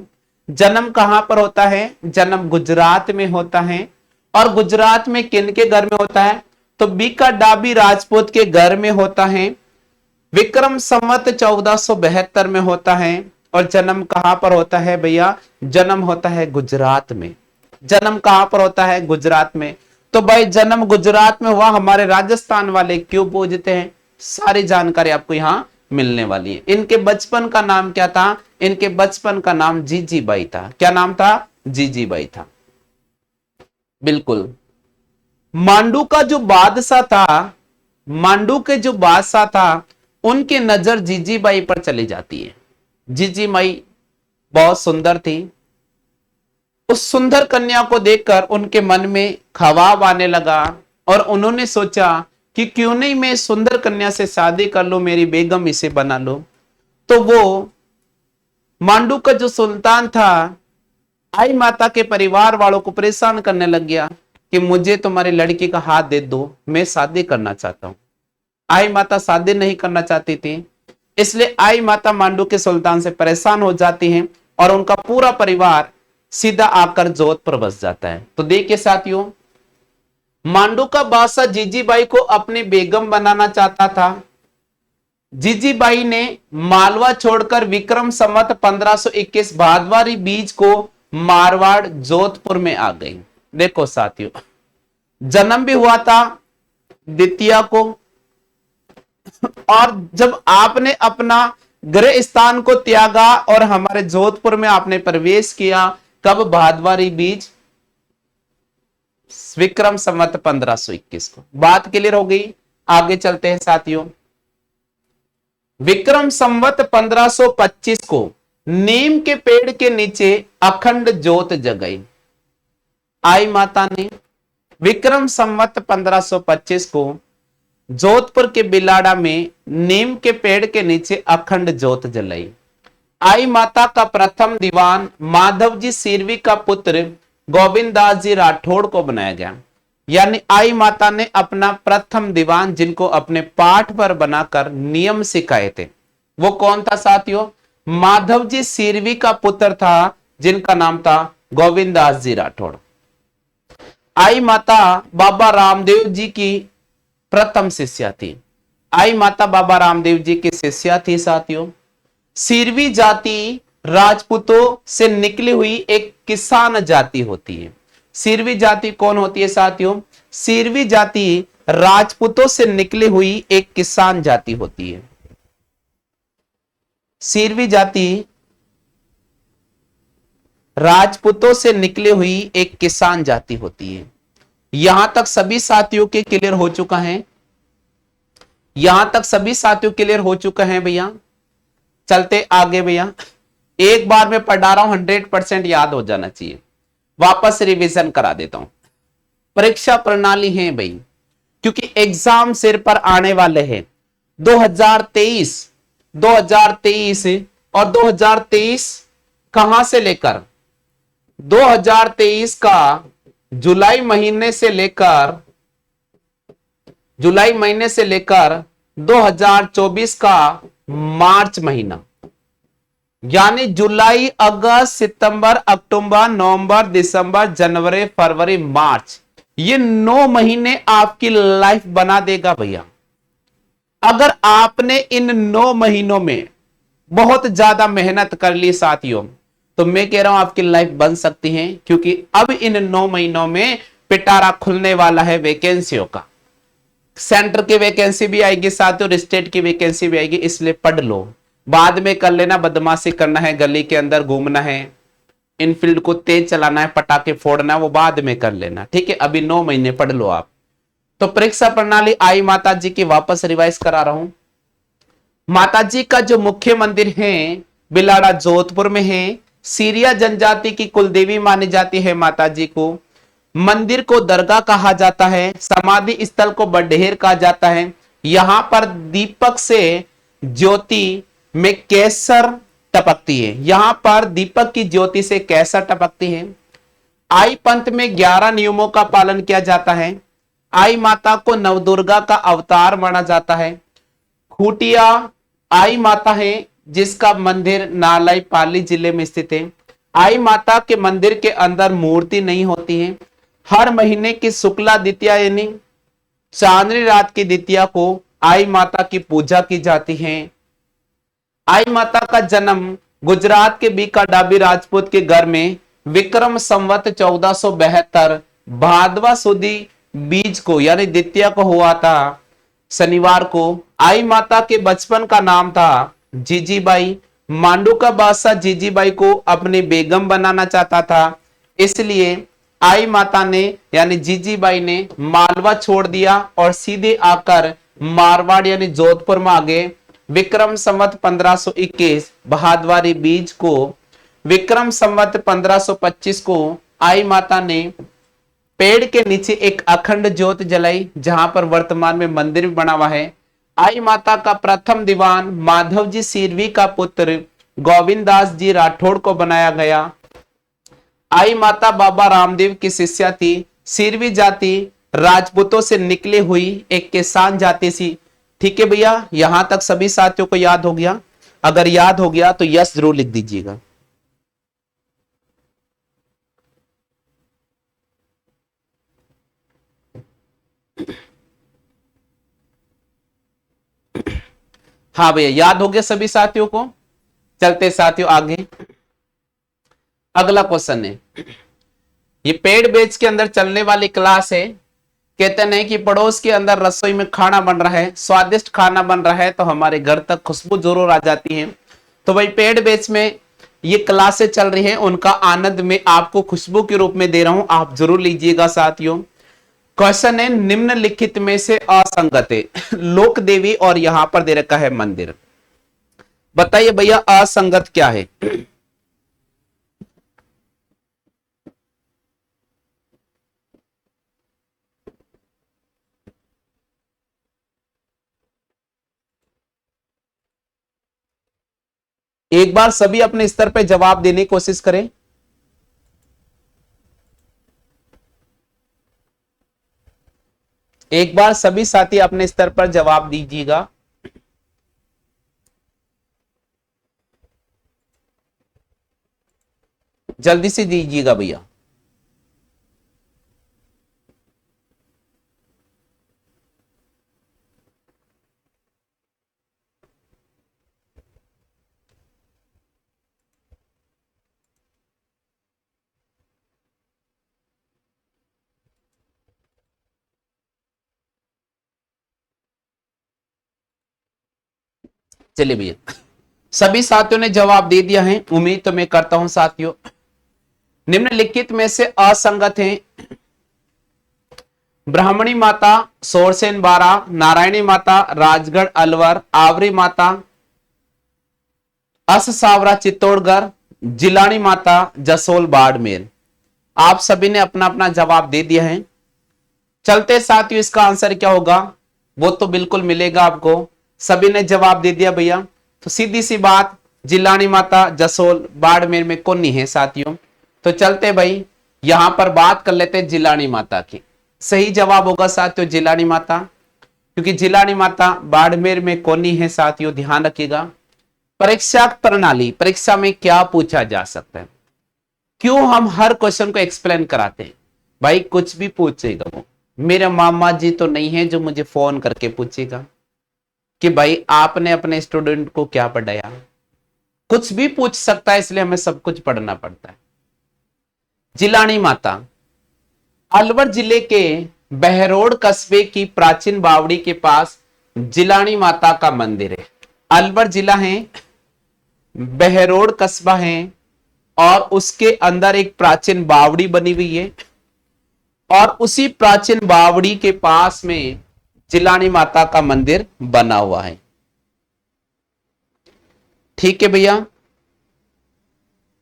जन्म कहां पर होता है, जन्म गुजरात में होता है। और गुजरात में किन के घर में होता है, तो बीका डाबी राजपूत के घर में होता है। विक्रम संवत 1472 में होता है। और जन्म कहां पर होता है भैया, जन्म होता है गुजरात में। जन्म कहां पर होता है, गुजरात में। तो भाई जन्म गुजरात में हुआ, हमारे राजस्थान वाले क्यों पूछते हैं, सारी जानकारी आपको यहां मिलने वाली है। इनके बचपन का नाम क्या था, इनके बचपन का नाम जीजीबाई था। क्या नाम था, जीजीबाई था। बिल्कुल। मांडू का जो बादशाह था, मांडू के जो बादशाह था, उनकी नजर जीजीबाई पर चली जाती है। जीजीबाई बहुत सुंदर थी। उस सुंदर कन्या को देखकर उनके मन में खवाब आने लगा और उन्होंने सोचा कि क्यों नहीं मैं सुंदर कन्या से शादी कर लूं, मेरी बेगम इसे बना लो। तो वो मांडू का जो सुल्तान था, आई माता के परिवार वालों को परेशान करने लग गया कि मुझे तुम्हारी लड़की का हाथ दे दो, मैं शादी करना चाहता हूं। आई माता शादी नहीं करना चाहती थी, इसलिए आई माता मांडू के सुल्तान से परेशान हो जाती हैं और उनका पूरा परिवार सीधा आकर जोधपुर बस जाता है। तो देखिए साथियों, मांडू का बादशाह जीजीबाई को अपनी बेगम बनाना चाहता था। जीजीबाई ने मालवा छोड़कर विक्रम संवत 1521 भादवारी बीज को मारवाड़ जोधपुर में आ गई। देखो साथियों, जन्म भी हुआ था द्वितीया को, और जब आपने अपना गृह स्थान को त्यागा और हमारे जोधपुर में आपने प्रवेश किया, कब, भादवारी बीज विक्रम संवत 1521 को। बात क्लियर हो गई, आगे चलते हैं साथियों। विक्रम संवत 1525 को नीम के पेड़ के नीचे अखंड ज्योत जगाई। आई माता ने विक्रम संवत 1525 को जोधपुर के बिलाड़ा में नीम के पेड़ के नीचे अखंड ज्योत जलाई। आई माता का प्रथम दीवान माधवजी सिरवी का पुत्र गोविंददास जी राठौड़ को बनाया गया। यानी आई माता ने अपना प्रथम दीवान, जिनको अपने पाठ पर बनाकर नियम सिखाए थे, वो कौन था साथियों, माधवजी सिरवी का पुत्र था, जिनका नाम था गोविंददास जी राठौड़। आई माता बाबा रामदेव जी की प्रथम शिष्या थी। आई माता बाबा रामदेव जी की शिष्या थी साथियों। सिरवी जाति राजपूतों से निकली हुई एक किसान जाति होती है। सिरवी जाति कौन होती है साथियों, सिरवी जाति राजपूतों से निकली हुई एक किसान जाति होती है। सिरवी जाति राजपूतों से निकली हुई एक किसान जाति होती है। यहां तक सभी साथियों के क्लियर हो चुका है। यहां तक सभी साथियों क्लियर हो चुका है भैया? चलते आगे भैया, एक बार में पढ़ा रहा हूं, 100% याद हो जाना चाहिए। वापस रिवीजन करा देता हूं। परीक्षा प्रणाली है भाई, क्योंकि एग्जाम सिर पर आने वाले हैं। 2023 2023 और 2023 कहां से लेकर 2023 का जुलाई महीने से लेकर 2024 का मार्च महीना, यानी जुलाई, अगस्त, सितंबर, अक्टूबर, नवंबर, दिसंबर, जनवरी, फरवरी, मार्च, ये 9 महीने आपकी लाइफ बना देगा भैया। अगर आपने इन 9 महीनों में बहुत ज्यादा मेहनत कर ली साथियों, तो मैं कह रहा हूं आपकी लाइफ बन सकती है, क्योंकि अब इन 9 महीनों में पिटारा खुलने वाला है वैकेंसियों का। सेंटर की वैकेंसी भी आएगी साथियों और स्टेट की वैकेंसी भी आएगी, इसलिए पढ़ लो। बाद में कर लेना, बदमाशी करना है, गली के अंदर घूमना है, इनफील्ड को तेज चलाना है, पटाखे फोड़ना है, वो बाद में कर लेना, ठीक है? अभी 9 महीने पढ़ लो आप। तो परीक्षा प्रणाली आई माता जी की वापस रिवाइज करा रहा हूं। माता जी का जो मुख्य मंदिर है बिलाड़ा जोधपुर में है। सीरिया जनजाति की कुलदेवी मानी जाती है माता जी को। मंदिर को दरगाह कहा जाता है। समाधि स्थल को बडहेर कहा जाता है। यहां पर दीपक से ज्योति में केसर टपकती है। यहां पर दीपक की ज्योति से केसर टपकती है। आई पंथ में 11 नियमों का पालन किया जाता है। आई माता को नवदुर्गा का अवतार माना जाता है। खूटिया आई माता है जिसका मंदिर नालाई पाली जिले में स्थित है। आई माता के मंदिर के अंदर मूर्ति नहीं होती है। हर महीने की शुक्ला द्वितीया यानी चांदनी रात की द्वितीया को आई माता की पूजा की जाती है। आई माता का जन्म गुजरात के बीका डाबी राजपूत के घर में विक्रम संवत 1472 भादवा सुदी बीज को यानी द्वितीया को हुआ था, शनिवार को। आई माता के बचपन का नाम था जीजीबाई। मांडू का बादशाह जीजीबाई को अपनी बेगम बनाना चाहता था, इसलिए आई माता ने यानी जीजीबाई ने मालवा छोड़ दिया और सीधे आकर मारवाड़ यानी जोधपुर में आ गए। विक्रम संवत 1521 भादवारी बीज को विक्रम संवत 1525 को आई माता ने पेड़ के नीचे एक अखंड ज्योत जलाई, जहां पर वर्तमान में मंदिर भी बना हुआ है। आई माता का प्रथम दीवान माधव जी सिरवी का पुत्र गोविंद दास जी राठौड़ को बनाया गया। आई माता बाबा रामदेव की शिष्या थी। सिरवी जाति राजपूतों से निकली हुई एक किसान जाति सी। ठीक है भैया, यहां तक सभी साथियों को याद हो गया? अगर याद हो गया तो यस जरूर लिख दीजिएगा। हाँ भैया, याद हो गया सभी साथियों को? चलते साथियों आगे। अगला क्वेश्चन है, ये पेड बैच के अंदर चलने वाली क्लास है। कहते नहीं कि पड़ोस के अंदर रसोई में खाना बन रहा है, स्वादिष्ट खाना बन रहा है, तो हमारे घर तक खुशबू जरूर आ जाती है। तो भाई पेड बैच में ये क्लासें चल रही हैं, उनका आनंद में आपको खुशबू के रूप में दे रहा हूं, आप जरूर लीजिएगा साथियों। क्वेश्चन है, निम्नलिखित में से असंगत है। लोक देवी और यहां पर दे रखा है मंदिर। बताइए भैया असंगत क्या है? एक बार सभी अपने स्तर पे जवाब देने की कोशिश करें। एक बार सभी साथी अपने स्तर पर जवाब दीजिएगा। जल्दी से दीजिएगा भैया। चलिए भैया, सभी साथियों ने जवाब दे दिया है, उम्मीद तो मैं करता हूं साथियों। निम्नलिखित में से असंगत हैं ब्राह्मणी माता सोरसेन बारा, नारायणी माता राजगढ़ अलवर, आवरी माता अस सावरा चित्तौड़गढ़, जिलानी माता जसोल बाड़मेर। आप सभी ने अपना अपना जवाब दे दिया है। चलते साथियों, इसका आंसर क्या होगा वो तो बिल्कुल मिलेगा आपको। सभी ने जवाब दे दिया भैया, तो सीधी सी बात, जिलानी माता जसोल बाड़मेर में कौन नहीं है साथियों। तो चलते भाई यहां पर बात कर लेते हैं जिलानी माता की। सही जवाब होगा साथियों जिलानी माता, क्योंकि जिलानी माता बाड़मेर में कोनी है साथियों, ध्यान रखिएगा। परीक्षा प्रणाली, परीक्षा में क्या पूछा जा सकता है, क्यों हम हर क्वेश्चन को एक्सप्लेन कराते हैं। भाई कुछ भी पूछेगा वो, मेरे मामा जी तो नहीं है जो मुझे फोन करके पूछेगा कि भाई आपने अपने स्टूडेंट को क्या पढ़ाया। कुछ भी पूछ सकता है, इसलिए हमें सब कुछ पढ़ना पड़ता है। जिलानी माता अलवर जिले के बहरोड कस्बे की प्राचीन बावड़ी के पास जिलानी माता का मंदिर है। अलवर जिला है, बहरोड कस्बा है, और उसके अंदर एक प्राचीन बावड़ी बनी हुई है, और उसी प्राचीन बावड़ी के पास में जिलानी माता का मंदिर बना हुआ है। ठीक है भैया,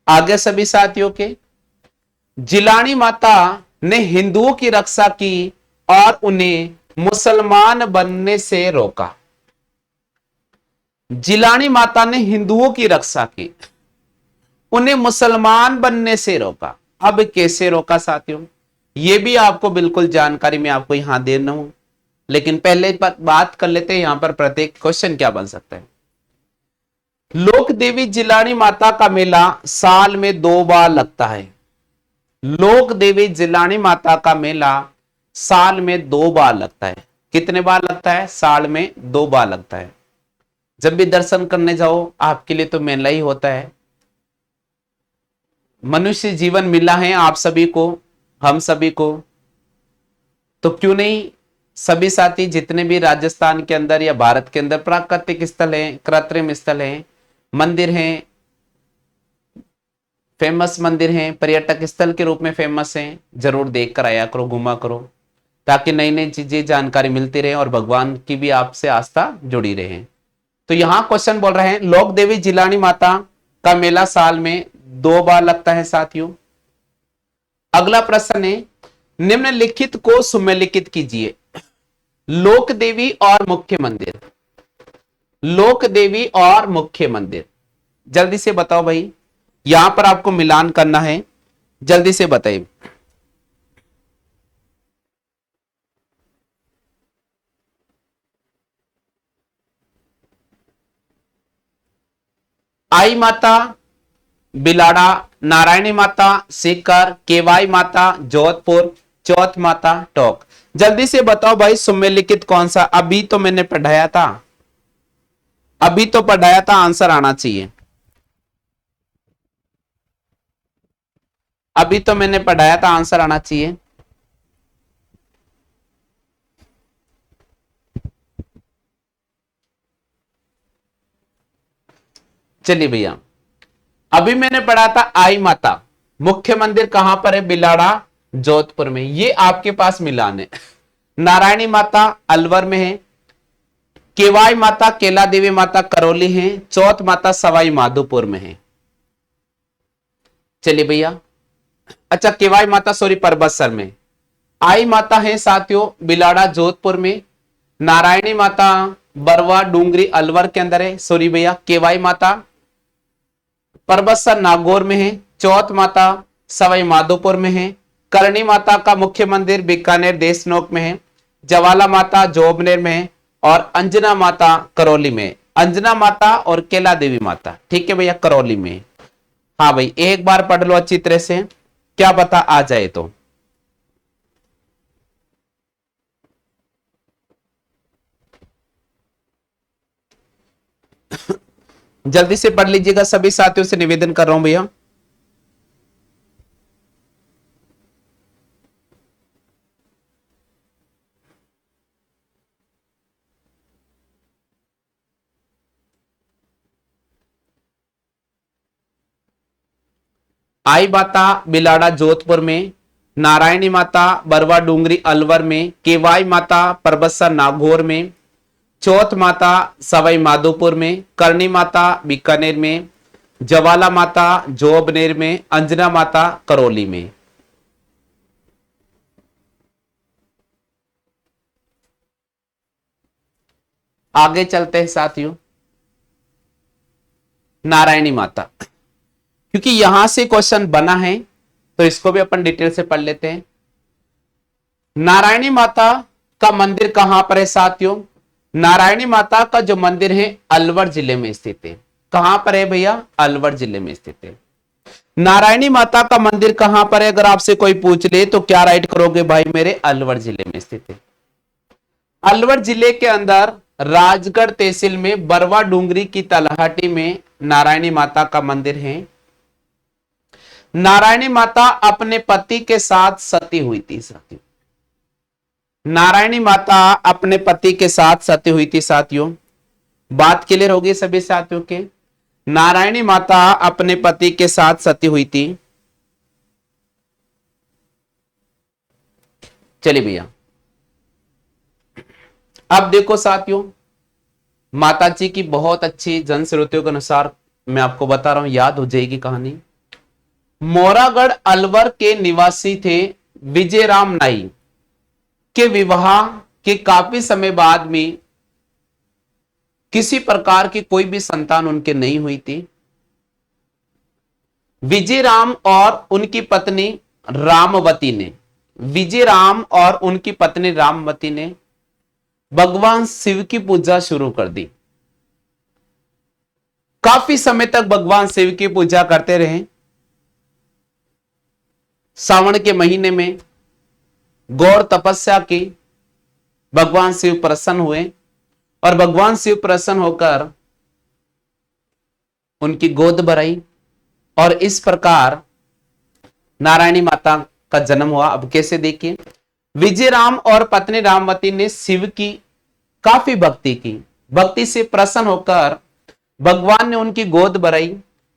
आगे सभी साथियों के, जिलानी माता ने हिंदुओं की रक्षा की और उन्हें मुसलमान बनने से रोका। जिलानी माता ने हिंदुओं की रक्षा की, उन्हें मुसलमान बनने से रोका। अब कैसे रोका साथियों, यह भी आपको बिल्कुल जानकारी में आपको यहां दे रहा हूं, लेकिन पहले बात कर लेते हैं यहां पर प्रत्येक क्वेश्चन क्या बन सकता है। लोक देवी जिलानी माता का मेला साल में 2 बार लगता है। लोक देवी जिलानी माता का मेला साल में 2 बार लगता है। कितने बार लगता है, साल में 2 बार लगता है। जब भी दर्शन करने जाओ आपके लिए तो मेला ही होता है। मनुष्य जीवन मिला है आप सभी को, हम सभी को, तो क्यों नहीं सभी साथी जितने भी राजस्थान के अंदर या भारत के अंदर प्राकृतिक स्थल हैं, कृत्रिम स्थल हैं, मंदिर हैं, फेमस मंदिर हैं, पर्यटक स्थल के रूप में फेमस हैं, जरूर देख कर आया करो, घुमा करो, ताकि नई नई चीजें जानकारी मिलती रहे और भगवान की भी आपसे आस्था जुड़ी रहे। तो यहां क्वेश्चन बोल रहे हैं लोक देवी जिलानी माता का मेला साल में 2 बार लगता है साथियों। अगला प्रश्न है, निम्नलिखित को सुमेलिखित कीजिए। लोक देवी और मुख्य मंदिर, लोक देवी और मुख्य मंदिर, जल्दी से बताओ भाई, यहां पर आपको मिलान करना है, जल्दी से बताइए। आई माता बिलाड़ा, नारायणी माता सीकर, केवाई माता जोधपुर, चौथ माता टोक। जल्दी से बताओ भाई सुमेलिखित कौन सा, अभी तो मैंने पढ़ाया था, अभी तो पढ़ाया था, आंसर आना चाहिए। अभी तो मैंने पढ़ाया था, आंसर आना चाहिए। चलिए भैया, अभी मैंने पढ़ा था आई माता, मुख्य मंदिर कहां पर है, बिलाड़ा जोधपुर में, ये आपके पास मिलान है। नारायणी माता अलवर में है, केवाई माता केला देवी माता करौली है, चौथ माता सवाई माधोपुर में है। चलिए भैया, अच्छा केवाई माता सॉरी परबतसर में, आई माता है साथियों बिलाड़ा जोधपुर में, नारायणी माता बरवा डूंगरी अलवर के अंदर है, सॉरी भैया केवाई माता परबतसर नागौर में है, चौथ माता सवाई माधोपुर में है, करणी माता का मुख्य मंदिर बीकानेर देशनोक में है, जवाला माता जोबनेर में है, और अंजना माता करौली में। अंजना माता और केला देवी माता, ठीक है भैया, करौली में। हाँ भाई एक बार पढ़ लो अच्छी तरह से, क्या पता आ जाए तो। जल्दी से पढ़ लीजिएगा, सभी साथियों से निवेदन कर रहा हूं भैया। आई माता बिलाड़ा जोधपुर में, नारायणी माता बरवा डूंगरी अलवर में, केवाई माता परबत्सा नागौर में, चौथ माता सवाई माधोपुर में, करणी माता बीकानेर में, जवाला माता जोबनेर में, अंजना माता करौली में। आगे चलते हैं साथियों, नारायणी माता, क्योंकि यहां से क्वेश्चन बना है तो इसको भी अपन डिटेल से पढ़ लेते हैं। नारायणी माता का मंदिर कहां पर है साथियों? नारायणी माता का जो मंदिर है अलवर जिले में स्थित है। कहां पर है भैया? अलवर जिले में स्थित है। नारायणी माता का मंदिर कहां पर है? अगर आपसे कोई पूछ ले तो क्या राइट करोगे भाई मेरे? अलवर जिले में स्थित है। अलवर जिले के अंदर राजगढ़ तहसील में बरवा डूंगरी की तलहटी में नारायणी माता का मंदिर है। नारायणी माता अपने पति के साथ सती हुई थी साथियों। नारायणी माता अपने पति के साथ सती हुई थी साथियों। बात क्लियर होगी सभी साथियों के? नारायणी माता अपने पति के साथ सती हुई थी। चलिए भैया, अब देखो साथियों, माता जी की बहुत अच्छी जनश्रुतियों के अनुसार मैं आपको बता रहा हूं, याद हो जाएगी कहानी। मोरागढ़ अलवर के निवासी थे विजयराम नाई के विवाह के काफी समय बाद में किसी प्रकार की कोई भी संतान उनके नहीं हुई थी। विजयराम और उनकी पत्नी रामवती ने, विजयराम और उनकी पत्नी रामवती ने भगवान शिव की पूजा शुरू कर दी। काफी समय तक भगवान शिव की पूजा करते रहे। सावन के महीने में गौर तपस्या की, भगवान शिव प्रसन्न हुए और भगवान शिव प्रसन्न होकर उनकी गोद भराई और इस प्रकार नारायणी माता का जन्म हुआ। अब कैसे देखिए, विजयराम और पत्नी रामवती ने शिव की काफी भक्ति की। भक्ति से प्रसन्न होकर भगवान ने उनकी गोद भराई,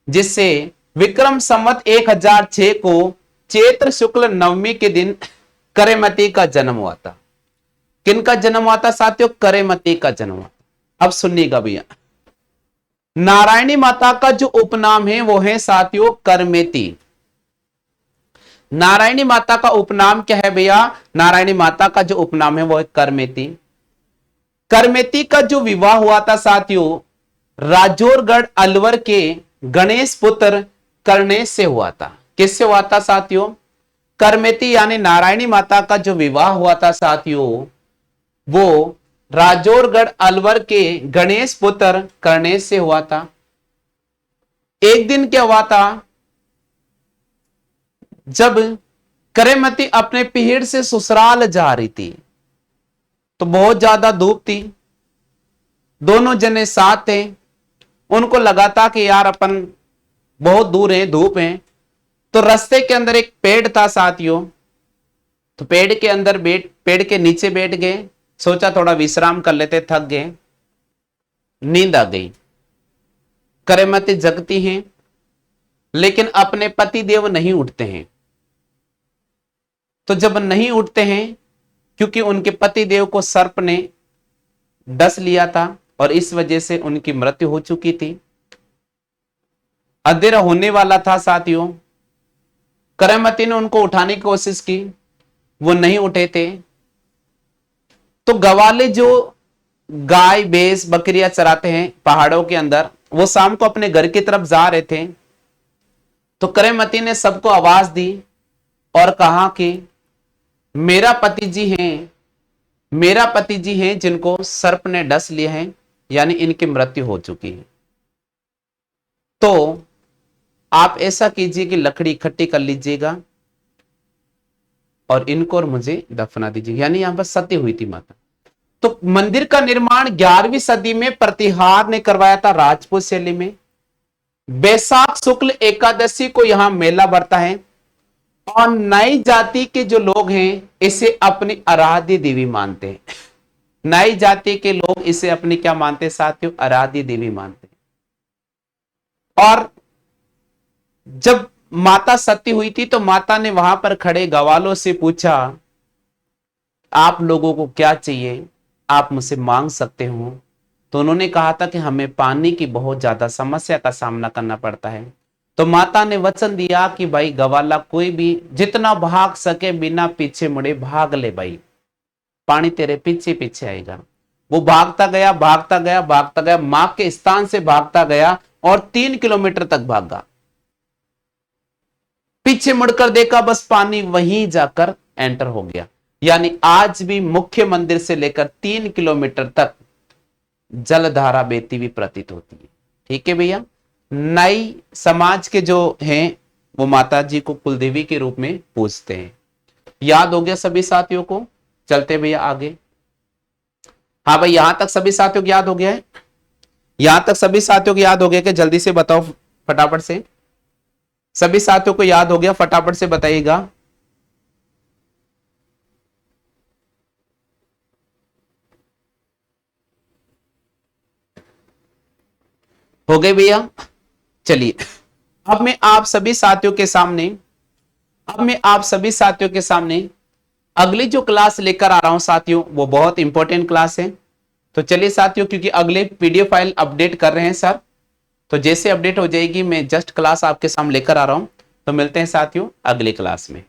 जिससे विक्रम संवत 1006 को चैत्र शुक्ल नवमी के दिन करेमती का जन्म हुआ था। किनका जन्म हुआ था साथियों? करेमती का जन्म हुआ। अब सुनिएगा भैया, नारायणी माता का जो उपनाम है वो है साथियों करमेती। नारायणी माता का उपनाम क्या है भैया? नारायणी माता का जो उपनाम है वो है करमेती। करमेती का जो विवाह हुआ था साथियों राजौरगढ़ अलवर के गणेश पुत्र करनेश से हुआ था। किससे हुआ था साथियों? करमेती यानी नारायणी माता का जो विवाह हुआ था साथियों वो राजौरगढ़ अलवर के गणेश पुत्र करनेश से हुआ था। एक दिन क्या हुआ था, जब करेमती अपने पीहड़ से ससुराल जा रही थी तो बहुत ज्यादा धूप थी। दोनों जने साथ थे। उनको लगा था कि यार अपन बहुत दूर हैं, धूप है। तो रास्ते के अंदर एक पेड़ था साथियों, तो पेड़ के अंदर पेड़ के नीचे बैठ गए। सोचा थोड़ा विश्राम कर लेते, थक गए। नींद आ गई। करेमती जगती हैं लेकिन अपने पति देव नहीं उठते हैं। तो जब नहीं उठते हैं, क्योंकि उनके पति देव को सर्प ने डस लिया था और इस वजह से उनकी मृत्यु हो चुकी थी। अंधेरा होने वाला था साथियों। करेमती ने उनको उठाने की कोशिश की, वो नहीं उठे थे। तो गवाले जो गाय भैंस बकरियां चराते हैं पहाड़ों के अंदर, वो शाम को अपने घर की तरफ जा रहे थे। तो करेमती ने सबको आवाज दी और कहा कि मेरा पति जी हैं, मेरा पति जी हैं जिनको सर्प ने डस लिया है, यानी इनकी मृत्यु हो चुकी है। तो आप ऐसा कीजिए कि लकड़ी इकट्ठी कर लीजिएगा और इनको और मुझे दफना दीजिएगा। यानी यहां पर सती हुई थी माता। तो मंदिर का निर्माण 11वीं सदी में प्रतिहार ने करवाया था राजपूत शैली में। बैसाख शुक्ल एकादशी को यहां मेला बढ़ता है और नाई जाति के जो लोग हैं इसे अपनी आराध्य देवी मानते हैं। नाई जाति के लोग इसे अपनी क्या मानते हैं साथियों? आराध्य देवी मानते हैं। और जब माता सती हुई थी तो माता ने वहां पर खड़े ग्वालों से पूछा, आप लोगों को क्या चाहिए, आप मुझसे मांग सकते हो। तो उन्होंने कहा था कि हमें पानी की बहुत ज्यादा समस्या का सामना करना पड़ता है। तो माता ने वचन दिया कि भाई ग्वाला कोई भी जितना भाग सके बिना पीछे मुड़े भाग ले भाई, पानी तेरे पीछे पीछे आएगा। वो भागता गया भागता गया भागता गया, मां के स्थान से भागता गया और 3 किलोमीटर तक भागा। पीछे मुड़कर देखा, बस पानी वहीं जाकर एंटर हो गया। यानी आज भी मुख्य मंदिर से लेकर 3 किलोमीटर तक जलधारा बहती हुई प्रतीत होती है। ठीक है भैया। नाई समाज के जो हैं वो माता जी को कुलदेवी के रूप में पूजते हैं। याद हो गया सभी साथियों को? चलते भैया आगे। हाँ भाई, यहां तक सभी साथियों को याद हो गया है? यहां तक सभी साथियों को याद हो गया कि जल्दी से बताओ फटाफट से। सभी साथियों को याद हो गया? फटाफट से बताइएगा। हो गए भैया? चलिए अब मैं आप सभी साथियों के सामने अगली जो क्लास लेकर आ रहा हूं साथियों, वो बहुत इंपॉर्टेंट क्लास है। तो चलिए साथियों, क्योंकि अगले पीडीएफ फाइल अपडेट कर रहे हैं सर, तो जैसे अपडेट हो जाएगी मैं जस्ट क्लास आपके सामने लेकर आ रहा हूं। तो मिलते हैं साथियों अगली क्लास में।